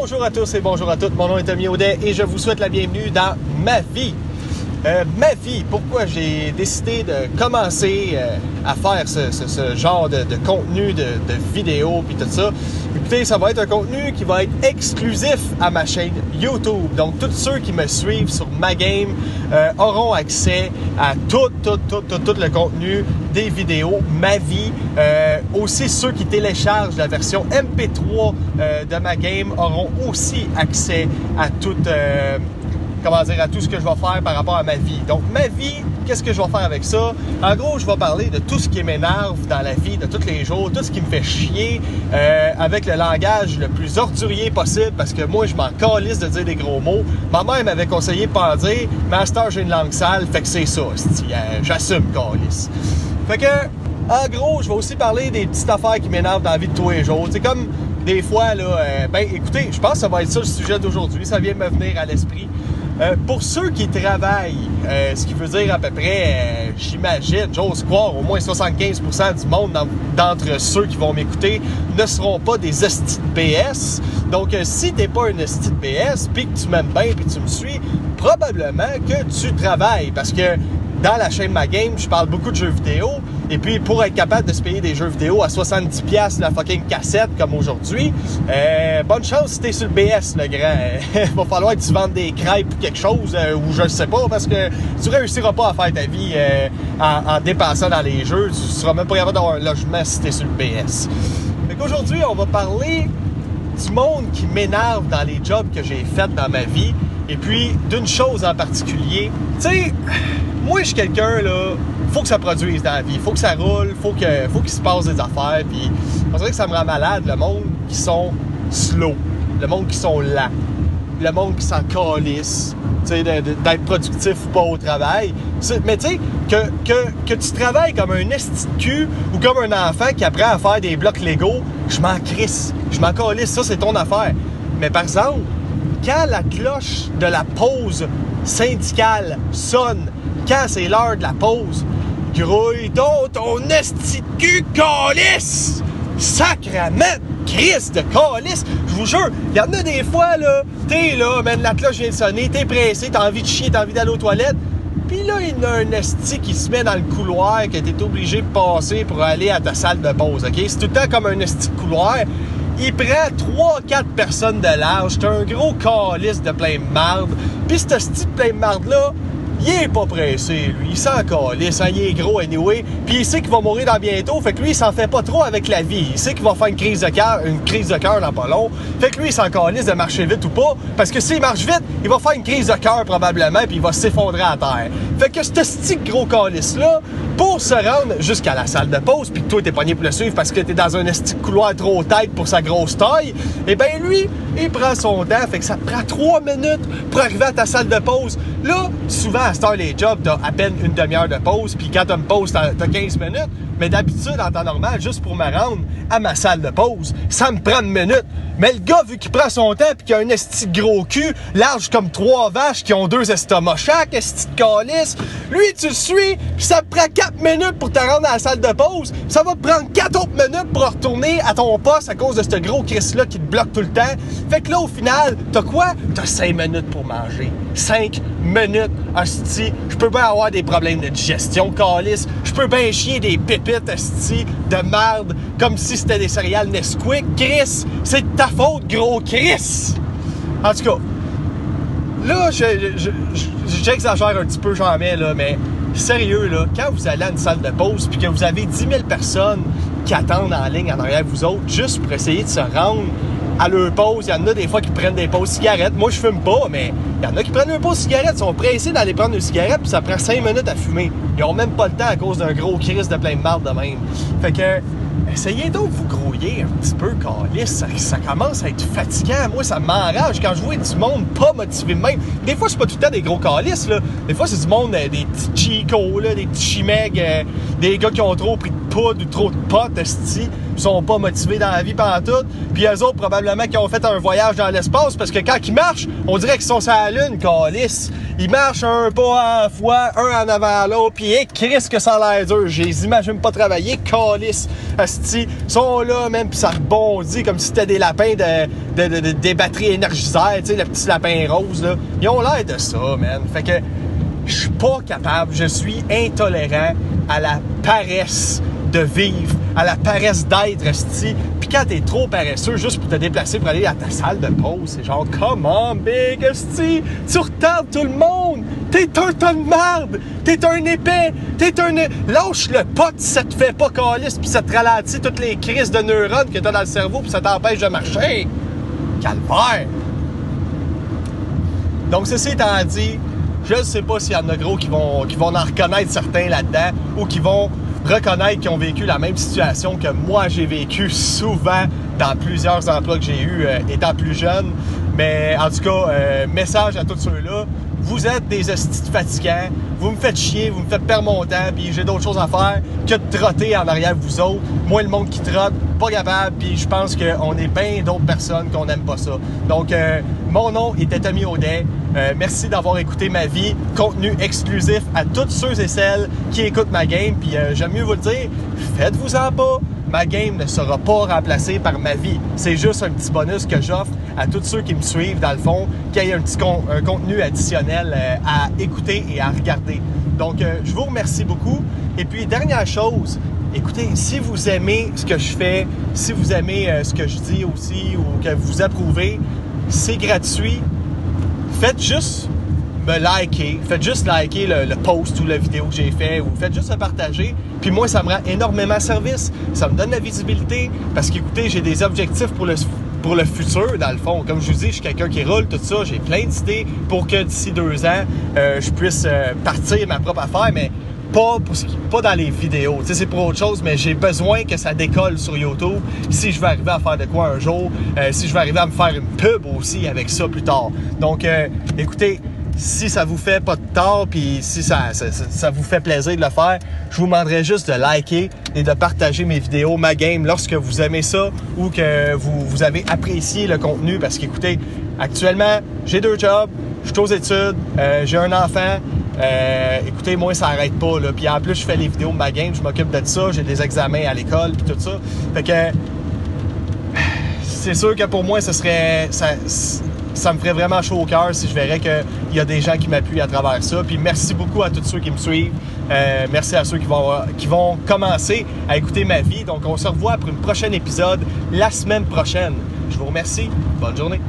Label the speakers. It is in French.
Speaker 1: Bonjour à tous et bonjour à toutes, mon nom est Tommy Audet et je vous souhaite la bienvenue dans ma vie. Ma vie, pourquoi j'ai décidé de commencer à faire ce genre de contenu, de vidéos puis tout ça. Écoutez, ça va être un contenu qui va être exclusif à ma chaîne YouTube. Donc, tous ceux qui me suivent sur ma game auront accès à tout le contenu des vidéos, ma vie. Aussi, ceux qui téléchargent la version MP3 de ma game auront aussi accès à tout ce que je vais faire par rapport à ma vie. Donc, ma vie, qu'est-ce que je vais faire avec ça? En gros, je vais parler de tout ce qui m'énerve dans la vie de tous les jours, tout ce qui me fait chier, avec le langage le plus ordurier possible, parce que moi, je m'en calisse de dire des gros mots. Ma mère m'avait conseillé de pas en dire, mais à cette heure, j'ai une langue sale, fait que c'est ça, j'assume calisse. Fait que, en gros, je vais aussi parler des petites affaires qui m'énervent dans la vie de tous les jours. C'est comme, des fois, là, écoutez, je pense que ça va être ça le sujet d'aujourd'hui, ça vient de me venir à l'esprit. Pour ceux qui travaillent, ce qui veut dire à peu près, j'imagine, j'ose croire, au moins 75% du monde d'entre ceux qui vont m'écouter ne seront pas des hosties de BS. Donc, si t'es pas une hostie de BS, puis que tu m'aimes bien, puis que tu me suis, probablement que tu travailles. Parce que dans la chaîne Ma Game, je parle beaucoup de jeux vidéo. Et puis, pour être capable de se payer des jeux vidéo à 70$ la fucking cassette, comme aujourd'hui, bonne chance si t'es sur le BS, le grand. Va falloir que tu vendes des crêpes ou quelque chose, ou je ne sais pas, parce que tu réussiras pas à faire ta vie en dépensant dans les jeux. Tu seras même pas capable d'avoir un logement si t'es sur le BS. Fait qu'aujourd'hui, on va parler du monde qui m'énerve dans les jobs que j'ai faits dans ma vie. Et puis, d'une chose en particulier, tu sais, moi, je suis quelqu'un, là, faut que ça produise dans la vie, faut que ça roule, faut qu'il se passe des affaires, puis on dirait que ça me rend malade, le monde qui sont slow, le monde qui sont lents, le monde qui s'en calisse, tu sais, d'être productif ou pas au travail. Mais tu sais, que tu travailles comme un esti de cul ou comme un enfant qui apprend à faire des blocs Lego, je m'en crisse, je m'en calisse, ça c'est ton affaire. Mais par exemple, quand la cloche de la pause syndicale sonne, quand c'est l'heure de la pause, grouille donc ton esti de cul, calice! Sacrament, Christ de calice! Je vous jure, il y en a des fois, là, t'es là, man, la cloche vient de sonner, t'es pressé, t'as envie de chier, t'as envie d'aller aux toilettes, pis là, il y a un esti qui se met dans le couloir que t'es obligé de passer pour aller à ta salle de pause, OK? C'est tout le temps comme un esti de couloir. Il prend 3-4 personnes de large, t'as un gros calice de plein de marde, pis ce esti de plein de marde-là, il est pas pressé, lui. Il s'en calisse, hein? Il est gros anyway. Puis il sait qu'il va mourir dans bientôt. Fait que lui, il s'en fait pas trop avec la vie. Il sait qu'il va faire une crise de cœur dans pas long. Fait que lui, il s'en calisse de marcher vite ou pas. Parce que s'il marche vite, il va faire une crise de cœur probablement. Puis il va s'effondrer à terre. Fait que ce petit gros calice-là, pour se rendre jusqu'à la salle de pause, puis que toi, t'es pogné pour le suivre parce que t'es dans un esti de couloir trop tête pour sa grosse taille, eh bien, lui, il prend son temps. Fait que ça te prend 3 minutes pour arriver à ta salle de pause. Là, souvent, à cette heure, les jobs, t'as à peine une demi-heure de pause, puis quand t'as une pause, t'as 15 minutes. Mais d'habitude, en temps normal, juste pour me rendre à ma salle de pause, ça me prend une minute. Mais le gars, vu qu'il prend son temps pis qu'il a un esti de gros cul, large comme 3 vaches qui ont 2 estomacs chaque, esti de calice, lui, tu le suis, pis ça te prend 4 minutes pour te rendre à la salle de pause. Ça va te prendre 4 autres minutes pour retourner à ton poste à cause de ce gros Chris-là qui te bloque tout le temps. Fait que là, au final, t'as quoi? T'as 5 minutes pour manger. 5 minutes, esti. Je peux bien avoir des problèmes de digestion, calice. Je peux bien chier des pépites, esti, de merde, comme si c'était des céréales Nesquik. Chris, c'est de ta faute, gros Chris! En tout cas, là, j'exagère un petit peu, j'en mets, là, mais sérieux, là, quand vous allez à une salle de pause puis que vous avez 10 000 personnes qui attendent en ligne en arrière de vous autres, juste pour essayer de se rendre à leur pause, il y en a des fois qui prennent des pauses cigarettes. Moi, je fume pas, mais il y en a qui prennent leur pause cigarettes, ils sont pressés d'aller prendre une cigarette, puis ça prend 5 minutes à fumer. Ils ont même pas le temps à cause d'un gros crise de plein de marde de même. Fait que, essayez donc de vous grouiller un petit peu, calice. Ça commence à être fatigant. Moi, ça m'enrage quand je vois du monde pas motivé de même. Des fois, c'est pas tout le temps des gros calices, là. Des fois, c'est du monde, des petits chicos, là, des petits chimegs, des gars qui ont trop pris de poudre ou trop de potes, esti. sont pas motivés dans la vie pantoute. Puis eux autres, probablement, qui ont fait un voyage dans l'espace parce que quand ils marchent, on dirait qu'ils sont sur la Lune, câlisse. Ils marchent un pas à la fois, un en avant l'autre, puis Chris que ça a l'air dur. Je les imagine pas travailler, câlisse. Asti, ils sont là, même, puis ça rebondit comme si c'était des lapins des batteries énergisères, tu sais, le petit lapin rose, là. Ils ont l'air de ça, man. Fait que je suis pas capable, je suis intolérant à la paresse de vivre, à la paresse d'être, esti. Puis quand t'es trop paresseux juste pour te déplacer pour aller à ta salle de pause, c'est genre, come on, big, esti, tu retardes tout le monde, t'es un ton de merde, t'es un épais, lâche le pot si ça te fait pas calice, puis ça te ralentit toutes les crises de neurones que t'as dans le cerveau, puis ça t'empêche de marcher. Calvaire! Donc, ceci étant dit, je ne sais pas s'il y en a gros qui vont en reconnaître certains là-dedans ou qui vont reconnaître qu'ils ont vécu la même situation que moi j'ai vécu souvent dans plusieurs emplois que j'ai eus étant plus jeune. Mais en tout cas, message à tous ceux-là, vous êtes des hosties fatigants, vous me faites chier, vous me faites perdre mon temps, puis j'ai d'autres choses à faire que de trotter en arrière de vous autres. Moi, le monde qui trotte, pas capable, puis je pense qu'on est bien d'autres personnes qu'on n'aime pas ça. Donc, mon nom était Tommy Audet. Merci d'avoir écouté ma vie. Contenu exclusif à toutes ceux et celles qui écoutent ma game. Puis j'aime mieux vous le dire, faites-vous-en pas. Ma game ne sera pas remplacée par ma vie. C'est juste un petit bonus que j'offre à tous ceux qui me suivent, dans le fond, qu'il y ait un contenu additionnel à écouter et à regarder. Donc, je vous remercie beaucoup. Et puis, dernière chose, écoutez, si vous aimez ce que je fais, si vous aimez ce que je dis aussi ou que vous approuvez, c'est gratuit. Faites juste me liker, faites juste liker le post ou la vidéo que j'ai fait ou faites juste le partager. Puis moi, ça me rend énormément service. Ça me donne la visibilité parce qu'écoutez, j'ai des objectifs pour le futur, dans le fond. Comme je vous dis, je suis quelqu'un qui roule, tout ça. J'ai plein d'idées pour que d'ici 2 ans, je puisse partir ma propre affaire, mais pas dans les vidéos. Tu sais, c'est pour autre chose, mais j'ai besoin que ça décolle sur YouTube si je veux arriver à faire de quoi un jour, si je veux arriver à me faire une pub aussi avec ça plus tard. Donc, écoutez, si ça vous fait pas de tort, puis si ça vous fait plaisir de le faire, je vous demanderais juste de liker et de partager mes vidéos, ma game, lorsque vous aimez ça ou que vous avez apprécié le contenu. Parce qu'écoutez, actuellement, j'ai 2 jobs, je suis aux études, j'ai un enfant. Écoutez, moi, ça n'arrête pas, là. Puis en plus, je fais les vidéos de ma game, je m'occupe de ça, j'ai des examens à l'école, puis tout ça. Fait que c'est sûr que pour moi, ça me ferait vraiment chaud au cœur si je verrais qu'il y a des gens qui m'appuient à travers ça. Puis merci beaucoup à tous ceux qui me suivent. Merci à ceux qui vont commencer à écouter ma vie. Donc, on se revoit pour un prochain épisode la semaine prochaine. Je vous remercie. Bonne journée.